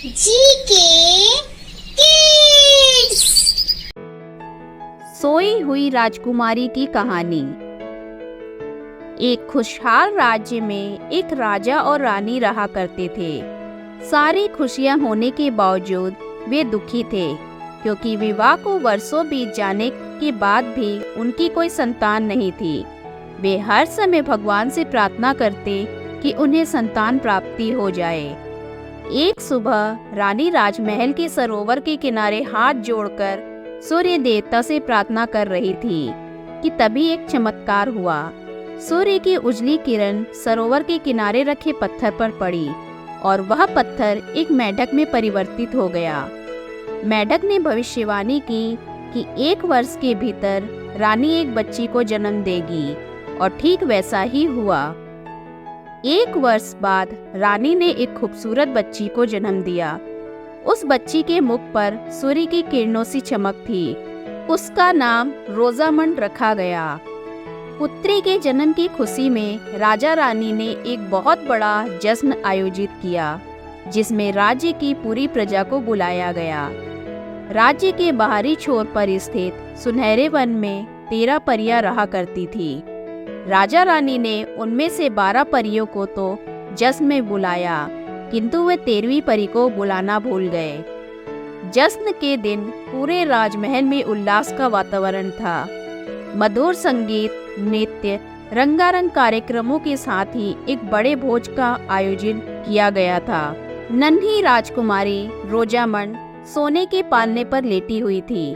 GK kids. सोई हुई राजकुमारी की कहानी। एक खुशहाल राज्य में एक राजा और रानी रहा करते थे। सारी खुशियां होने के बावजूद वे दुखी थे, क्योंकि विवाह को वर्षों बीत जाने के बाद भी उनकी कोई संतान नहीं थी। वे हर समय भगवान से प्रार्थना करते कि उन्हें संतान प्राप्ति हो जाए। एक सुबह रानी राजमहल के सरोवर के किनारे हाथ जोड़कर सूर्य देवता से प्रार्थना कर रही थी कि तभी एक चमत्कार हुआ। सूर्य की उजली किरण सरोवर के किनारे रखे पत्थर पर पड़ी और वह पत्थर एक मेंढक में परिवर्तित हो गया। मेंढक ने भविष्यवाणी की कि 1 वर्ष के भीतर रानी एक बच्ची को जन्म देगी, और ठीक वैसा ही हुआ। 1 वर्ष बाद रानी ने एक खूबसूरत बच्ची को जन्म दिया। उस बच्ची के मुख पर सूर्य की किरणों सी चमक थी। उसका नाम रोजामंड रखा गया। पुत्री के जन्म की खुशी में राजा रानी ने एक बहुत बड़ा जश्न आयोजित किया, जिसमें राज्य की पूरी प्रजा को बुलाया गया। राज्य के बाहरी छोर पर स्थित सुनहरे वन में 13 परियां रहा करती थी। राजा रानी ने उनमें से 12 परियों को तो जश्न में बुलाया, किंतु वे 13वीं परी को बुलाना भूल गए। जश्न के दिन पूरे राजमहल में उल्लास का वातावरण था। मधुर संगीत, नृत्य, रंगारंग कार्यक्रमों के साथ ही एक बड़े भोज का आयोजन किया गया था। नन्ही राजकुमारी रोजामंड सोने के पालने पर लेटी हुई थी।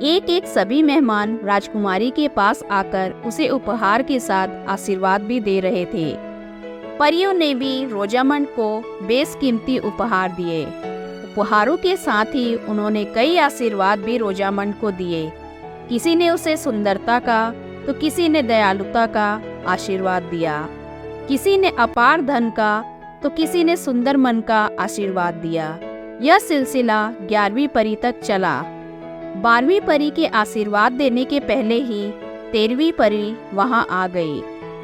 एक एक सभी मेहमान राजकुमारी के पास आकर उसे उपहार के साथ आशीर्वाद भी दे रहे थे। परियों ने भी रोजामंड को बेशकीमती उपहार दिए। उपहारों के साथ ही उन्होंने कई आशीर्वाद भी रोजामंड को दिए। किसी ने उसे सुंदरता का तो किसी ने दयालुता का आशीर्वाद दिया। किसी ने अपार धन का तो किसी ने सुंदर मन का आशीर्वाद दिया। यह सिलसिला 11वीं परी तक चला। 12वीं परी के आशीर्वाद देने के पहले ही 13वीं परी वहां आ गई।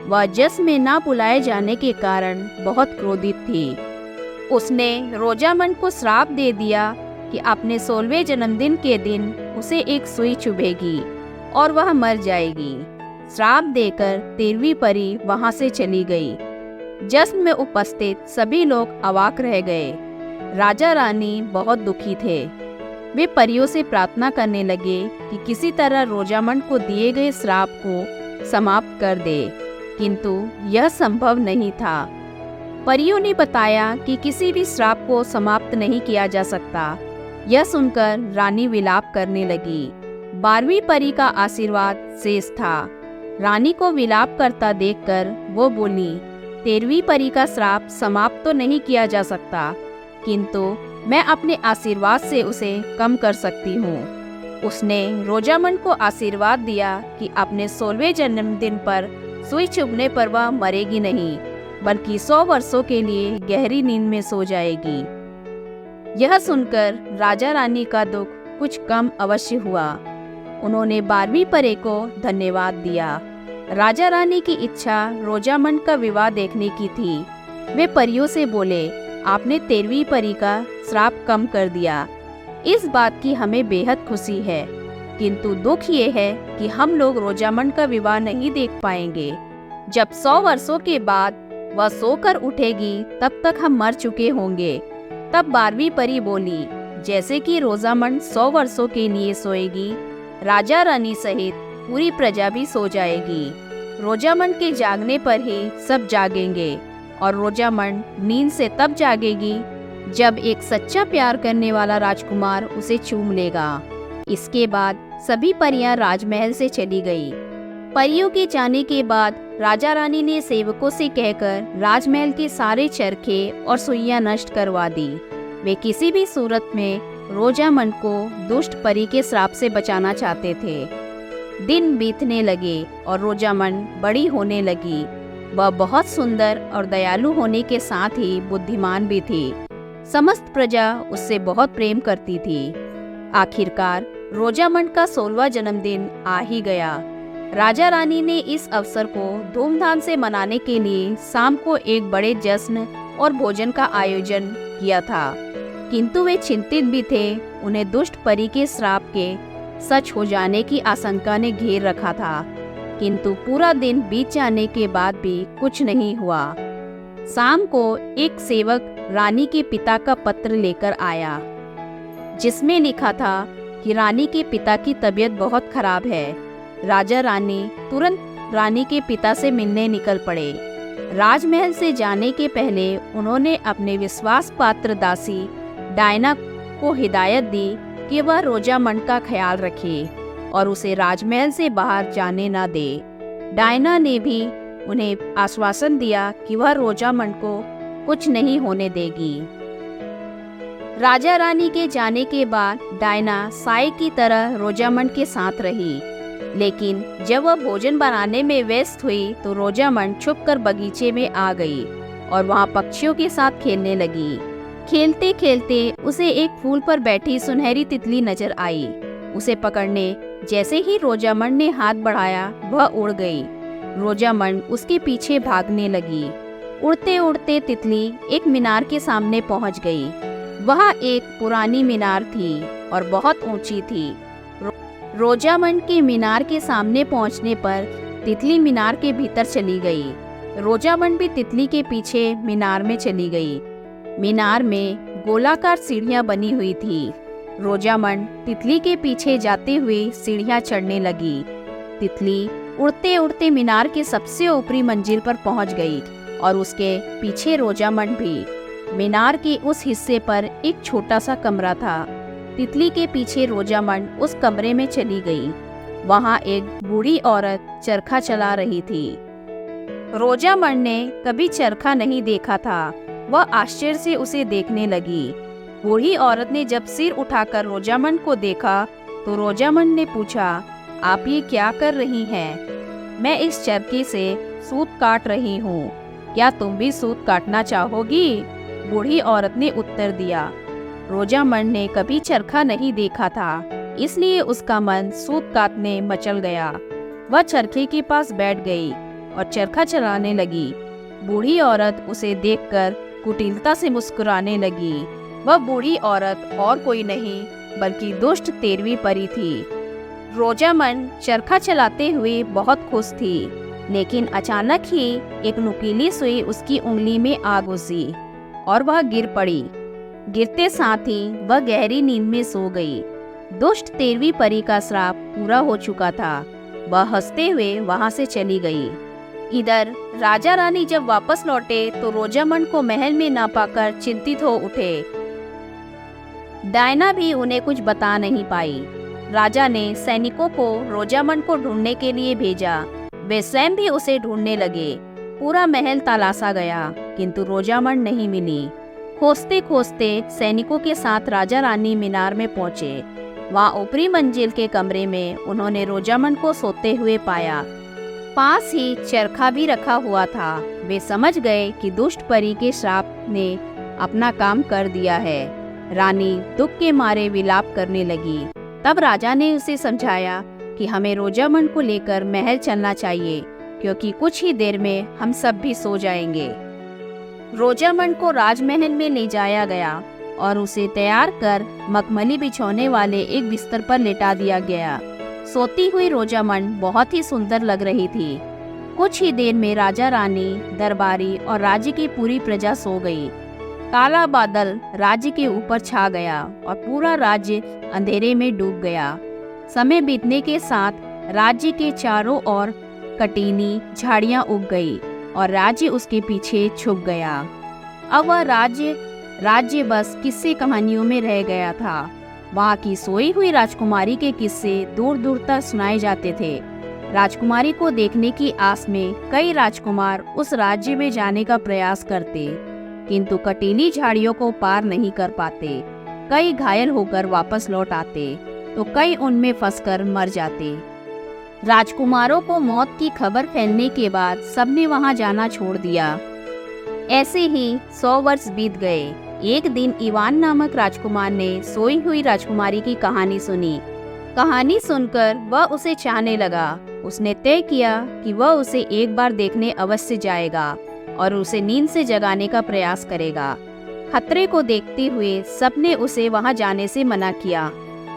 वह जश्न में ना बुलाए जाने के कारण बहुत क्रोधित थी। उसने रोजामंड को श्राप दे दिया कि अपने 16वें जन्मदिन के दिन उसे एक सुई चुभेगी और वह मर जाएगी। श्राप देकर 13वीं परी वहां से चली गई। जश्न में उपस्थित सभी लोग अवाक रह गए। राजा रानी बहुत दुखी थे। वे परियों से प्रार्थना करने लगे कि किसी तरह रोजामंड को दिए गए श्राप को समाप्त कर दे, किंतु यह संभव नहीं था। परियों ने बताया कि किसी भी श्राप को समाप्त नहीं किया जा सकता। यह सुनकर रानी विलाप करने लगी। 12वीं परी का आशीर्वाद शेष था। रानी को विलाप करता देखकर वो बोली, 13वीं परी का श्राप समाप्त तो नहीं किया जा सकता, किंतु मैं अपने आशीर्वाद से उसे कम कर सकती हूँ। उसने रोजामंड को आशीर्वाद दिया कि अपने 16वें जन्मदिन पर सुई चुभने पर वह मरेगी नहीं, बल्कि 100 वर्षों के लिए गहरी नींद में सो जाएगी। यह सुनकर राजा रानी का दुख कुछ कम अवश्य हुआ। उन्होंने 12वीं परी को धन्यवाद दिया। राजा रानी की इच्छा रोजामंड का विवाह देखने की थी। वे परियों से बोले, आपने 13वीं परी का श्राप कम कर दिया। इस बात की हमें बेहद खुशी है, किंतु दुख ये है कि हम लोग रोजामंड का विवाह नहीं देख पाएंगे। जब 100 वर्षों के बाद वह सोकर उठेगी, तब तक हम मर चुके होंगे। तब 12वीं परी बोली, जैसे कि रोजामंड 100 वर्षों के लिए सोएगी, राजा रानी सहित पूरी प्रजा भी सो जाएगी। रोजामंड के जागने पर ही सब जागेंगे, और रोजामंड नींद से तब जागेगी जब एक सच्चा प्यार करने वाला राजकुमार उसे चूम लेगा। इसके बाद सभी परियां राजमहल से चली गई। परियों के जाने के बाद राजा रानी ने सेवकों से कहकर राजमहल के सारे चरखे और सुइयां नष्ट करवा दी। वे किसी भी सूरत में रोजामंड को दुष्ट परी के श्राप से बचाना चाहते थे। दिन बीतने लगे और रोजामंड बड़ी होने लगी। वह बहुत सुंदर और दयालु होने के साथ ही बुद्धिमान भी थी। समस्त प्रजा उससे बहुत प्रेम करती थी। आखिरकार रोजामंड का 16वां जन्मदिन आ ही गया। राजा रानी ने इस अवसर को धूमधाम से मनाने के लिए शाम को एक बड़े जश्न और भोजन का आयोजन किया था। किंतु वे चिंतित भी थे। उन्हें दुष्ट परी के श्राप के सच हो जाने की आशंका ने घेर रखा था, किंतु पूरा दिन बीत जाने के बाद भी कुछ नहीं हुआ। शाम को एक सेवक रानी के पिता का पत्र लेकर आया, जिसमें लिखा था कि रानी के पिता की तबीयत बहुत खराब है। राजा रानी तुरंत रानी के पिता से मिलने निकल पड़े। राजमहल से जाने के पहले उन्होंने अपने विश्वास पात्र दासी डायना को हिदायत दी कि वह रोजामंड का ख्याल रखे और उसे राजमहल से बाहर जाने न दे। डायना ने भी उन्हें आश्वासन दिया कि वह रोजामंड को कुछ नहीं होने देगी। राजा रानी के जाने के बाद डायना साई की तरह रोजामंड के साथ रही, लेकिन जब वह भोजन बनाने में व्यस्त हुई तो रोजामंड छुपकर बगीचे में आ गई और वहां पक्षियों के साथ खेलने लगी। खेलते खेलते उसे एक फूल पर बैठी सुनहरी तितली नजर आई। उसे पकड़ने जैसे ही रोजामंड ने हाथ बढ़ाया, वह उड़ गई। रोजामंड उसके पीछे भागने लगी। उड़ते उड़ते तितली एक मीनार के सामने पहुंच गई। वह एक पुरानी मीनार थी और बहुत ऊंची थी। रोजामंड के मीनार के सामने पहुंचने पर तितली मीनार के भीतर चली गई। रोजामंड भी तितली के पीछे मीनार में चली गई। मीनार में गोलाकार सीढ़ियां बनी हुई थी। रोजामंड तितली के पीछे जाते हुए सीढ़ियां चढ़ने लगी। तितली उड़ते उड़ते मीनार के सबसे ऊपरी मंजिल पर पहुंच गई और उसके पीछे रोजामंड भी। मीनार के उस हिस्से पर एक छोटा सा कमरा था। तितली के पीछे रोजामंड उस कमरे में चली गई। वहां एक बूढ़ी औरत चरखा चला रही थी। रोजामंड ने कभी चरखा नहीं देखा था। वह आश्चर्य से उसे देखने लगी। बूढ़ी औरत ने जब सिर उठाकर रोजामंड को देखा तो रोजामंड ने पूछा, आप ये क्या कर रही हैं? मैं इस चरखे से सूत काट रही हूँ। क्या तुम भी सूत काटना चाहोगी? बूढ़ी औरत ने उत्तर दिया। रोजामंड ने कभी चरखा नहीं देखा था, इसलिए उसका मन सूत काटने मचल गया। वह चरखे के पास बैठ गई और चरखा चलाने लगी। बूढ़ी औरत उसे देखकर कुटिलता से मुस्कुराने लगी। वह बूढ़ी औरत और कोई नहीं बल्कि दुष्ट 13वीं परी थी। रोजामंड चरखा चलाते हुए बहुत खुश थी, लेकिन अचानक ही एक नुकीली सुई उसकी उंगली में आ घुसी और वह गिर पड़ी। गिरते साथ ही वह गहरी नींद में सो गई। दुष्ट 13वीं परी का श्राप पूरा हो चुका था। वह हंसते हुए वहां से चली गई। इधर राजा रानी जब वापस लौटे तो रोजामंड को महल में ना पाकर चिंतित हो उठे। डायना भी उन्हें कुछ बता नहीं पाई। राजा ने सैनिकों को रोजामंड को ढूंढने के लिए भेजा। वे स्वयं भी उसे ढूंढने लगे। पूरा महल तलाशा गया, किंतु रोजामंड नहीं मिली। खोजते खोजते सैनिकों के साथ राजा रानी मीनार में पहुंचे। वहां ऊपरी मंजिल के कमरे में उन्होंने रोजामंड को सोते हुए पाया। पास ही चरखा भी रखा हुआ था। वे समझ गए कि दुष्ट परी के श्राप ने अपना काम कर दिया है। रानी दुख के मारे विलाप करने लगी। तब राजा ने उसे समझाया कि हमें रोजामंड को लेकर महल चलना चाहिए, क्योंकि कुछ ही देर में हम सब भी सो जाएंगे। रोजामंड को राजमहल में ले जाया गया और उसे तैयार कर मखमली बिछौने वाले एक बिस्तर पर लेटा दिया गया। सोती हुई रोजामंड बहुत ही सुंदर लग रही थी। कुछ ही देर में राजा रानी, दरबारी और राज्य की पूरी प्रजा सो गई। काला बादल राज्य के ऊपर छा गया और पूरा राज्य अंधेरे में डूब गया। समय बीतने के साथ राज्य के चारों ओर कटीनी झाड़ियां उग गई और राज्य उसके पीछे छुप गया। अब वह राज्य बस किस्से कहानियों में रह गया था। वहाँ की सोई हुई राजकुमारी के किस्से दूर दूर तक सुनाए जाते थे। राजकुमारी को देखने की आस में कई राजकुमार उस राज्य में जाने का प्रयास करते, किंतु कटीली झाड़ियों को पार नहीं कर पाते। कई घायल होकर वापस लौट आते तो कई उनमें फंसकर मर जाते। राजकुमारों को मौत की खबर फैलने के बाद सबने वहां जाना छोड़ दिया। ऐसे ही 100 वर्ष बीत गए। एक दिन इवान नामक राजकुमार ने सोई हुई राजकुमारी की कहानी सुनी। कहानी सुनकर वह उसे चाहने लगा। उसने तय किया कि वह उसे एक बार देखने अवश्य जाएगा और उसे नींद से जगाने का प्रयास करेगा। खतरे को देखते हुए सबने उसे वहां जाने से मना किया,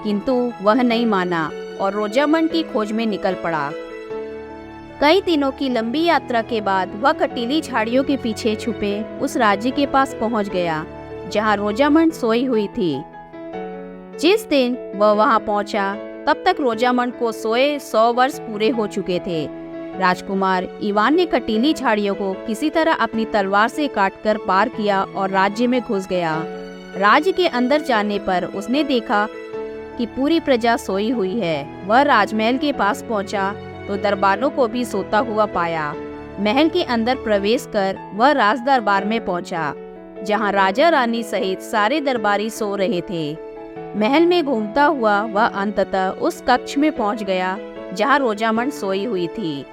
किंतु वह नहीं माना और रोजामंड की खोज में निकल पड़ा। कई दिनों की लंबी यात्रा के बाद वह कटीली झाड़ियों के पीछे छुपे उस राज्य के पास पहुंच गया जहां रोजामंड सोई हुई थी। जिस दिन वह वहां पहुंचा तब तक रोजामंड को सोए 100 वर्ष पूरे हो चुके थे। राजकुमार इवान ने कटीली झाड़ियों को किसी तरह अपनी तलवार से काटकर पार किया और राज्य में घुस गया। राज्य के अंदर जाने पर उसने देखा कि पूरी प्रजा सोई हुई है। वह राजमहल के पास पहुंचा तो दरबारों को भी सोता हुआ पाया। महल के अंदर प्रवेश कर वह राज दरबार में पहुंचा, जहां राजा रानी सहित सारे दरबारी सो रहे थे। महल में घूमता हुआ वह अंततः उस कक्ष में पहुंच गया जहां रोजामंड सोई हुई थी।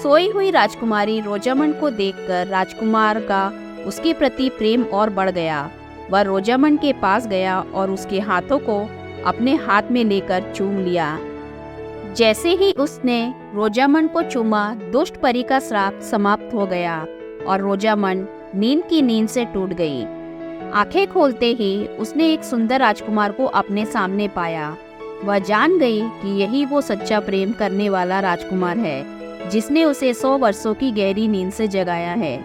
सोई हुई राजकुमारी रोजामंड को देखकर राजकुमार का उसके प्रति प्रेम और बढ़ गया। वह रोजामंड के पास गया और उसके हाथों को अपने हाथ में लेकर चूम लिया। जैसे ही उसने रोजामंड को चूमा, दुष्ट परी का श्राप समाप्त हो गया और रोजामंड नींद की नींद से टूट गई। आंखें खोलते ही उसने एक सुंदर राजकुमार को अपने सामने पाया। वह जान गई कि यही वो सच्चा प्रेम करने वाला राजकुमार है जिसने उसे 100 वर्षों की गहरी नींद से जगाया है।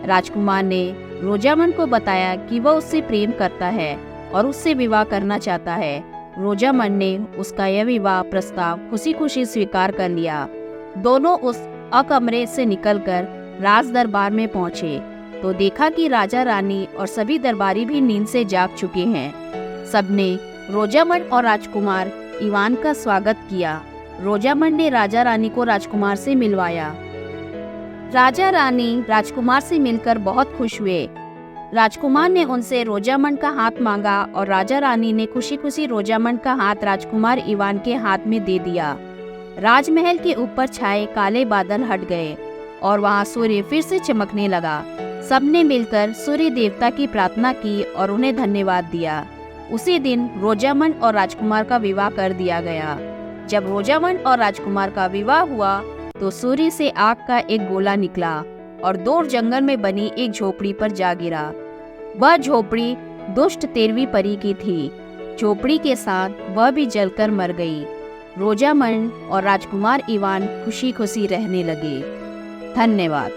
राजकुमार ने रोजामंड को बताया कि वह उससे प्रेम करता है और उससे विवाह करना चाहता है। रोजामंड ने उसका यह विवाह प्रस्ताव खुशी खुशी स्वीकार कर लिया। दोनों उस कमरे से निकलकर राज दरबार में पहुंचे तो देखा कि राजा रानी और सभी दरबारी भी नींद से जाग चुके हैं। सबने रोजामंड और राजकुमार इवान का स्वागत किया। रोजामंड ने राजा रानी को राजकुमार से मिलवाया। राजा रानी राजकुमार से मिलकर बहुत खुश हुए। राजकुमार ने उनसे रोजामंड का हाथ मांगा और राजा रानी ने खुशी खुशी रोजामंड का हाथ राजकुमार इवान के हाथ में दे दिया। राजमहल के ऊपर छाए काले बादल हट गए और वहां सूर्य फिर से चमकने लगा। सबने मिलकर सूर्य देवता की प्रार्थना की और उन्हें धन्यवाद दिया। उसी दिन रोजामंड और राजकुमार का विवाह कर दिया गया। जब रोजामंड और राजकुमार का विवाह हुआ तो सूर्य से आग का एक गोला निकला और दूर जंगल में बनी एक झोपड़ी पर जा गिरा। वह झोपड़ी दुष्ट 13वीं परी की थी। झोपड़ी के साथ वह भी जलकर मर गई। रोजामंड और राजकुमार इवान खुशी खुशी रहने लगे। धन्यवाद।